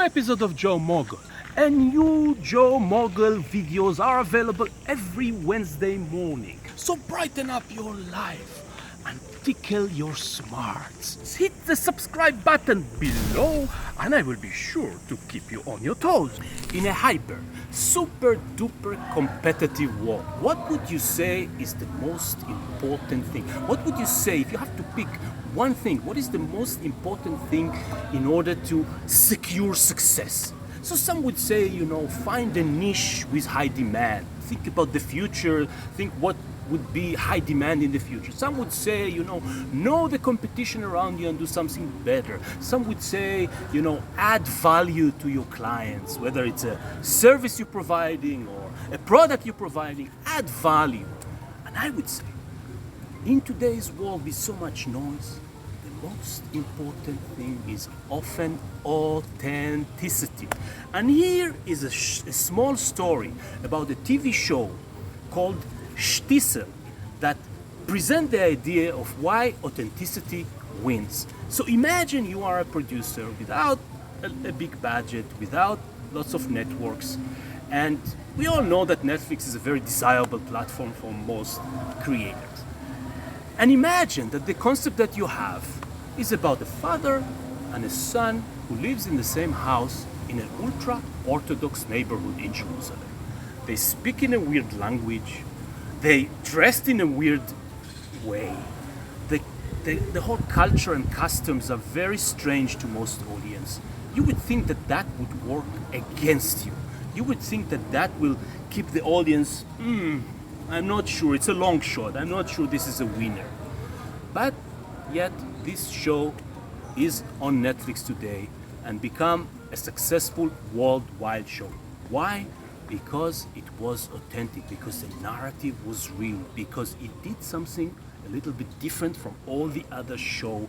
episode of Joe Mogul. And new Joe Mogul videos are available every Wednesday morning. So brighten up your life and tickle your smarts. Hit the subscribe button below and I will be sure to keep you on your toes. In a hyper, super duper competitive world, what would you say is the most important thing? What would you say if you have to pick one thing? What is the most important thing in order to secure success? So some would say, find a niche with high demand. Think about the future. Think what would be high demand in the future. Some would say, know the competition around you and do something better. Some would say, add value to your clients, whether it's a service you're providing or a product you're providing, add value. And I would say, in today's world with so much noise, the most important thing is often authenticity. And here is a small story about a TV show called Shtisel that present the idea of why authenticity wins. So imagine you are a producer without a big budget, without lots of networks, and we all know that Netflix is a very desirable platform for most creators. And imagine that the concept that you have is about a father and a son who lives in the same house in an ultra-Orthodox neighborhood in Jerusalem. They speak in a weird language, they dressed in a weird way. The whole culture and customs are very strange to most audience. You would think that that would work against you. You would think that that will keep the audience, I'm not sure, it's a long shot, I'm not sure this is a winner. But yet this show is on Netflix today and become a successful worldwide show. Why? Because it was authentic, because the narrative was real, because it did something a little bit different from all the other shows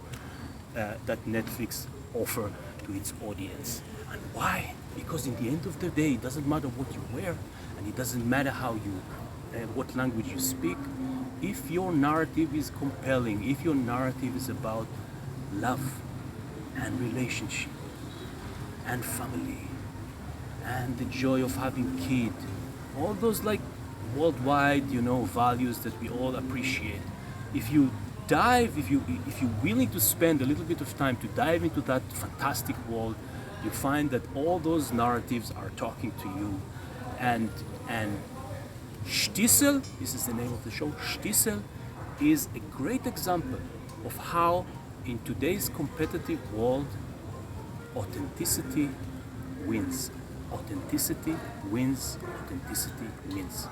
that Netflix offer to its audience. And why? Because in the end of the day, it doesn't matter what you wear, and it doesn't matter what language you speak. If your narrative is compelling, if your narrative is about love and relationship and family and the joy of having kids, all those worldwide, values that we all appreciate. If you're willing to spend a little bit of time to dive into that fantastic world, you find that all those narratives are talking to you. And Shtisel, this is the name of the show, Shtisel is a great example of how in today's competitive world, authenticity wins. Authenticity wins. Authenticity wins.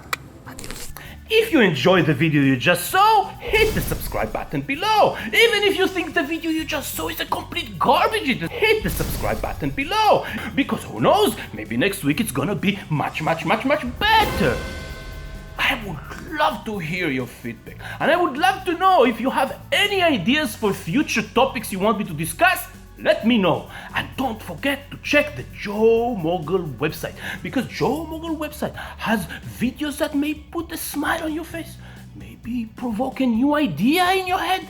Adios. If you enjoyed the video you just saw, hit the subscribe button below. Even if you think the video you just saw is a complete garbage, hit the subscribe button below. Because who knows, maybe next week it's gonna be much better. I would love to hear your feedback. And I would love to know if you have any ideas for future topics you want me to discuss. Let me know. And don't forget to check the Joe Mogul website, because Joe Mogul website has videos that may put a smile on your face, maybe provoke a new idea in your head,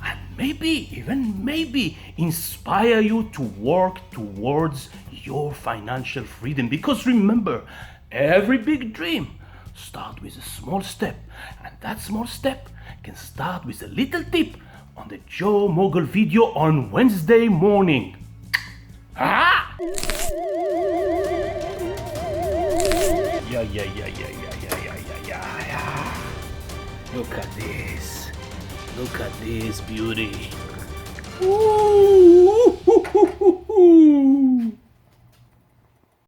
and maybe inspire you to work towards your financial freedom. Because remember, every big dream starts with a small step, and that small step can start with a little tip on the Joe Mogul video on Wednesday morning. Ah! Yeah. Look at this beauty.